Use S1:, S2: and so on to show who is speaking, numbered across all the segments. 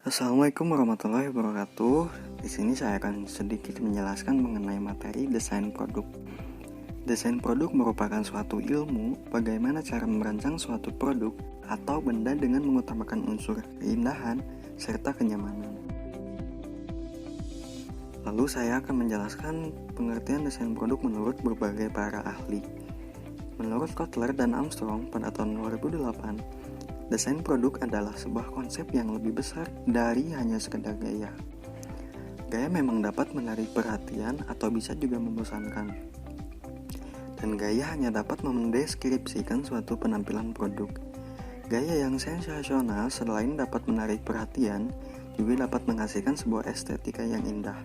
S1: Assalamualaikum warahmatullahi wabarakatuh. Di sini saya akan sedikit menjelaskan mengenai materi desain produk. Desain produk merupakan suatu ilmu bagaimana cara merancang suatu produk atau benda dengan mengutamakan unsur keindahan serta kenyamanan. Lalu saya akan menjelaskan pengertian desain produk menurut berbagai para ahli. Menurut Kotler dan Armstrong pada tahun 2008, desain produk adalah sebuah konsep yang lebih besar dari hanya sekedar gaya. Gaya memang dapat menarik perhatian atau bisa juga membosankan. Dan gaya hanya dapat mendeskripsikan suatu penampilan produk. Gaya yang sensasional selain dapat menarik perhatian, juga dapat menghasilkan sebuah estetika yang indah.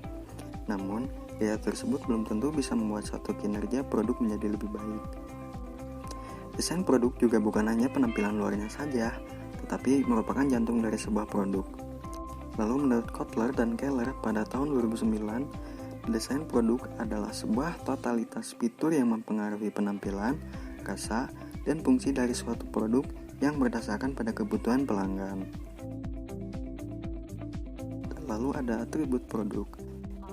S1: Namun, gaya tersebut belum tentu bisa membuat suatu kinerja produk menjadi lebih baik. Desain produk juga bukan hanya penampilan luarnya saja, tetapi merupakan jantung dari sebuah produk. Lalu menurut Kotler dan Keller pada tahun 2009, desain produk adalah sebuah totalitas fitur yang mempengaruhi penampilan, rasa, dan fungsi dari suatu produk yang berdasarkan pada kebutuhan pelanggan. Lalu ada atribut produk.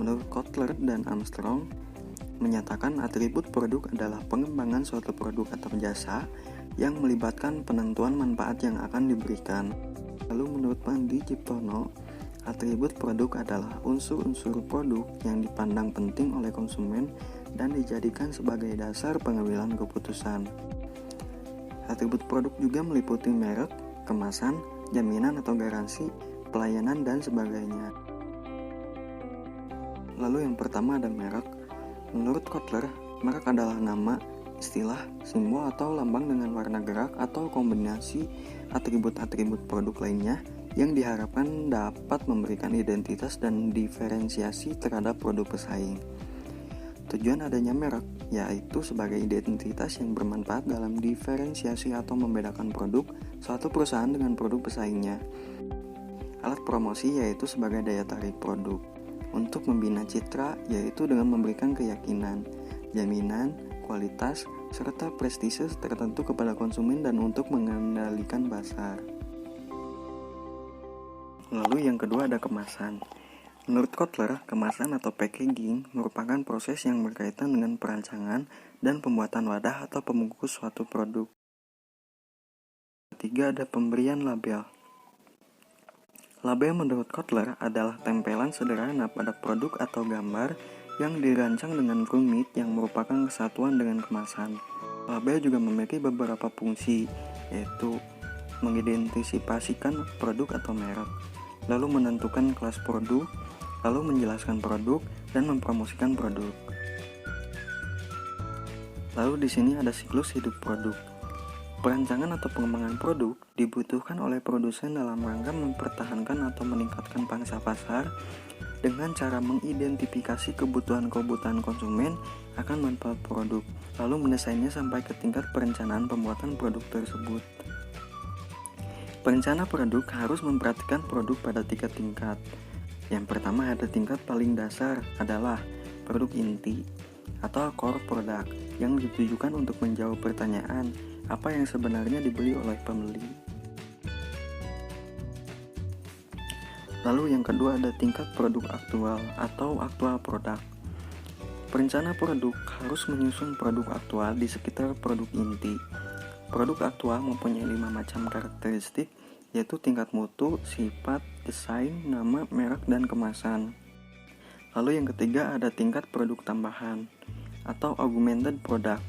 S1: Menurut Kotler dan Armstrong, menyatakan atribut produk adalah pengembangan suatu produk atau jasa yang melibatkan penentuan manfaat yang akan diberikan. Lalu menurut Pandi Ciptono, atribut produk adalah unsur-unsur produk yang dipandang penting oleh konsumen dan dijadikan sebagai dasar pengambilan keputusan. Atribut produk juga meliputi merek, kemasan, jaminan atau garansi, pelayanan, dan sebagainya. Lalu yang pertama ada merek. Menurut Kotler, merek adalah nama, istilah, simbol atau lambang dengan warna gerak atau kombinasi atribut-atribut produk lainnya yang diharapkan dapat memberikan identitas dan diferensiasi terhadap produk pesaing. Tujuan adanya merek yaitu sebagai identitas yang bermanfaat dalam diferensiasi atau membedakan produk suatu perusahaan dengan produk pesaingnya. Alat promosi yaitu sebagai daya tarik produk. Untuk membina citra yaitu dengan memberikan keyakinan, jaminan, kualitas, serta prestise tertentu kepada konsumen dan untuk mengendalikan pasar. Lalu yang kedua ada kemasan. Menurut Kotler, kemasan atau packaging merupakan proses yang berkaitan dengan perancangan dan pembuatan wadah atau pembungkus suatu produk. Ketiga ada pemberian label. Label menurut Kotler adalah tempelan sederhana pada produk atau gambar yang dirancang dengan rumit yang merupakan kesatuan dengan kemasan. Label juga memiliki beberapa fungsi, yaitu mengidentifikasikan produk atau merek, lalu menentukan kelas produk, lalu menjelaskan produk, dan mempromosikan produk. Lalu di sini ada siklus hidup produk. Perancangan atau pengembangan produk dibutuhkan oleh produsen dalam rangka mempertahankan atau meningkatkan pangsa pasar dengan cara mengidentifikasi kebutuhan-kebutuhan konsumen akan manfaat produk, lalu mendesainnya sampai ke tingkat perencanaan pembuatan produk tersebut. Perencana produk harus memperhatikan produk pada 3 tingkat. Yang pertama ada tingkat paling dasar adalah produk inti atau core product yang ditujukan untuk menjawab pertanyaan apa yang sebenarnya dibeli oleh pembeli. Lalu yang kedua ada tingkat produk aktual atau aktual produk. Perencana produk harus menyusun produk aktual di sekitar produk inti. Produk aktual mempunyai 5 macam karakteristik, yaitu tingkat mutu, sifat, desain, nama, merek, dan kemasan. Lalu yang ketiga ada tingkat produk tambahan atau augmented product.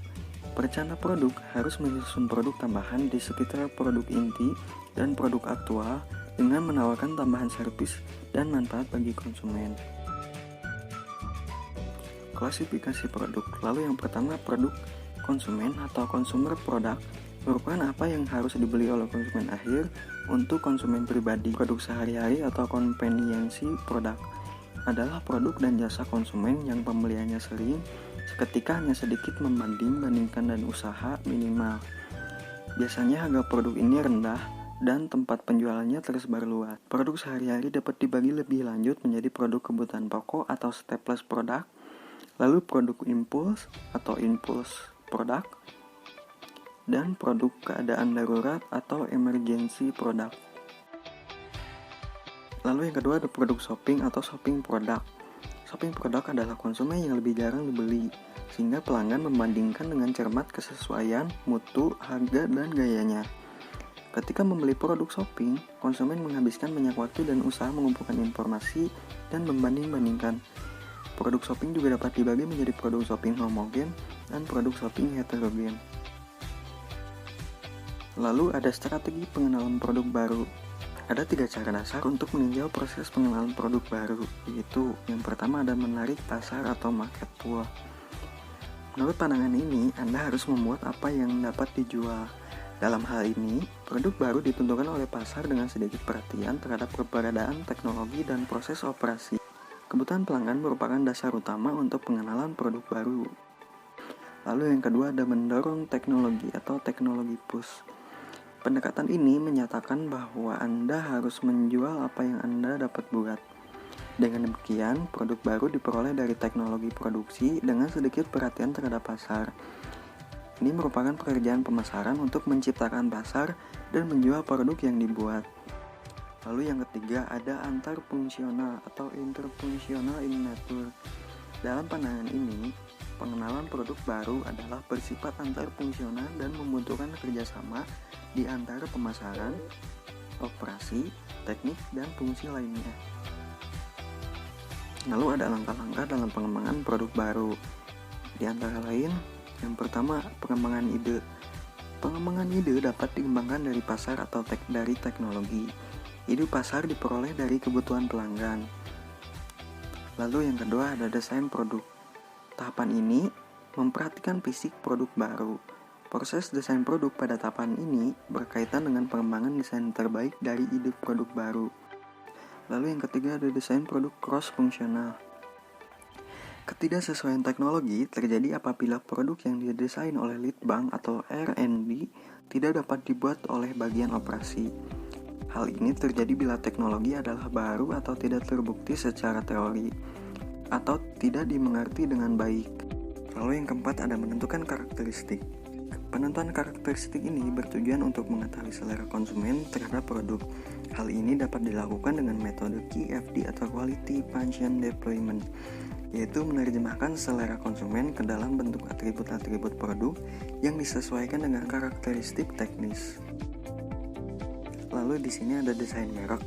S1: Perencana produk harus menyusun produk tambahan di sekitar produk inti dan produk aktual dengan menawarkan tambahan servis dan manfaat bagi konsumen. Klasifikasi produk. Lalu yang pertama produk konsumen atau consumer product merupakan apa yang harus dibeli oleh konsumen akhir untuk konsumen pribadi. Produk sehari-hari atau convenience product adalah produk dan jasa konsumen yang pembeliannya sering, seketika hanya sedikit membanding-bandingkan dan usaha minimal. Biasanya harga produk ini rendah dan tempat penjualannya tersebar luas. Produk sehari-hari dapat dibagi lebih lanjut menjadi produk kebutuhan pokok atau staples product, lalu produk impulse atau impulse product, dan produk keadaan darurat atau emergency product. Lalu yang kedua ada produk shopping atau shopping product. Shopping product adalah konsumen yang lebih jarang dibeli, sehingga pelanggan membandingkan dengan cermat kesesuaian, mutu, harga, dan gayanya. Ketika membeli produk shopping, konsumen menghabiskan banyak waktu dan usaha mengumpulkan informasi dan membanding-bandingkan. Produk shopping juga dapat dibagi menjadi produk shopping homogen dan produk shopping heterogen. Lalu ada strategi pengenalan produk baru. Ada 3 cara dasar untuk meninjau proses pengenalan produk baru, yaitu yang pertama ada menarik pasar atau market pool. Menurut pandangan ini, Anda harus memuat apa yang dapat dijual. Dalam hal ini, produk baru ditentukan oleh pasar dengan sedikit perhatian terhadap keberadaan teknologi dan proses operasi. Kebutuhan pelanggan merupakan dasar utama untuk pengenalan produk baru. Lalu yang kedua ada mendorong teknologi atau teknologi push. Pendekatan ini menyatakan bahwa Anda harus menjual apa yang Anda dapat buat. Dengan demikian, produk baru diperoleh dari teknologi produksi dengan sedikit perhatian terhadap pasar. Ini merupakan pekerjaan pemasaran untuk menciptakan pasar dan menjual produk yang dibuat. Lalu yang ketiga ada antarfungsional atau interfungsional in nature. Dalam pandangan ini, pengenalan produk baru adalah bersifat antarfungsional dan membutuhkan kerjasama di antara pemasaran, operasi, teknik, dan fungsi lainnya. Lalu ada langkah-langkah dalam pengembangan produk baru. Di antara lain, yang pertama, pengembangan ide. Pengembangan ide dapat dikembangkan dari pasar atau dari teknologi. Ide pasar diperoleh dari kebutuhan pelanggan. Lalu yang kedua ada desain produk. Tahapan ini memperhatikan fisik produk baru. Proses desain produk pada tahapan ini berkaitan dengan pengembangan desain terbaik dari ide produk baru. Lalu yang ketiga ada desain produk cross-fungsional. Ketidaksesuaian teknologi terjadi apabila produk yang didesain oleh lead bank atau R&D tidak dapat dibuat oleh bagian operasi. Hal ini terjadi bila teknologi adalah baru atau tidak terbukti secara teori, atau tidak dimengerti dengan baik. Lalu yang keempat ada menentukan karakteristik. Penentuan karakteristik ini bertujuan untuk mengetahui selera konsumen terhadap produk. Hal ini dapat dilakukan dengan metode QFD atau Quality Function Deployment, yaitu menerjemahkan selera konsumen ke dalam bentuk atribut-atribut produk yang disesuaikan dengan karakteristik teknis. Lalu di sini ada desain merek.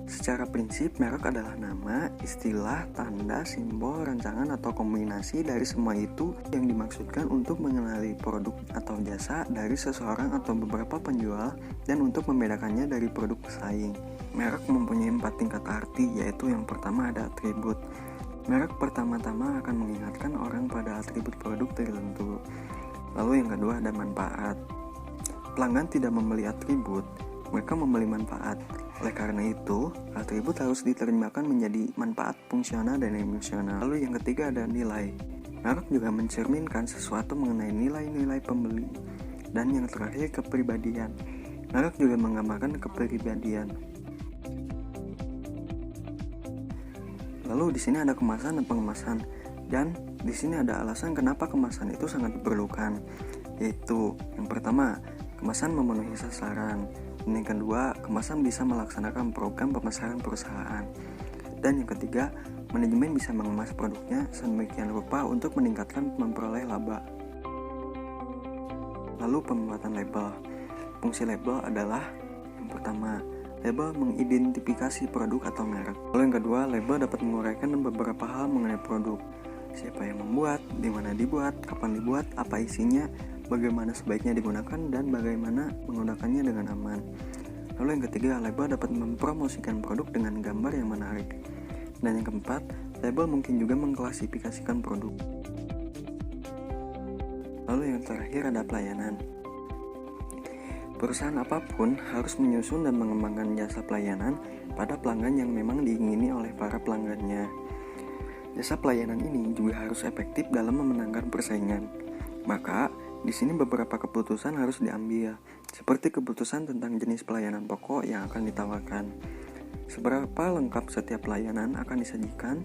S1: Secara prinsip, merek adalah nama, istilah, tanda, simbol, rancangan, atau kombinasi dari semua itu yang dimaksudkan untuk mengenali produk atau jasa dari seseorang atau beberapa penjual dan untuk membedakannya dari produk pesaing. Merek mempunyai 4 tingkat arti, yaitu yang pertama ada atribut. Merek pertama-tama akan mengingatkan orang pada atribut produk tertentu. Lalu yang kedua ada manfaat. Pelanggan tidak membeli atribut, mereka membeli manfaat. Oleh karena itu, atribut harus diterjemahkan menjadi manfaat fungsional dan emosional. Lalu yang ketiga ada nilai. Merek juga mencerminkan sesuatu mengenai nilai-nilai pembeli. Dan yang terakhir kepribadian. Merek juga menggambarkan kepribadian. Lalu di sini ada kemasan dan pengemasan, dan di sini ada alasan kenapa kemasan itu sangat diperlukan, yaitu yang pertama, kemasan memenuhi sasaran, dan yang kedua, kemasan bisa melaksanakan program pemasaran perusahaan, dan yang ketiga, manajemen bisa mengemas produknya sedemikian rupa untuk meningkatkan memperoleh laba. Lalu pembuatan label. Fungsi label adalah yang pertama, label mengidentifikasi produk atau merek. Lalu yang kedua, label dapat menguraikan beberapa hal mengenai produk. Siapa yang membuat, di mana dibuat, kapan dibuat, apa isinya, bagaimana sebaiknya digunakan, dan bagaimana menggunakannya dengan aman. Lalu yang ketiga, label dapat mempromosikan produk dengan gambar yang menarik. Dan yang keempat, label mungkin juga mengklasifikasikan produk. Lalu yang terakhir ada pelayanan. Perusahaan apapun harus menyusun dan mengembangkan jasa pelayanan pada pelanggan yang memang diingini oleh para pelanggannya. Jasa pelayanan ini juga harus efektif dalam memenangkan persaingan. Maka, di sini beberapa keputusan harus diambil, seperti keputusan tentang jenis pelayanan pokok yang akan ditawarkan, seberapa lengkap setiap pelayanan akan disajikan,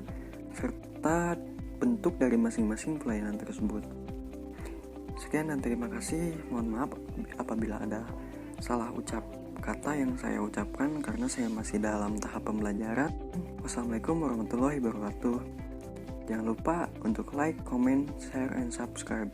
S1: serta bentuk dari masing-masing pelayanan tersebut. Sekian dan terima kasih. Mohon maaf apabila ada salah ucap kata yang saya ucapkan karena saya masih dalam tahap pembelajaran. Wassalamualaikum warahmatullahi wabarakatuh. Jangan lupa untuk like, comment, share, and subscribe.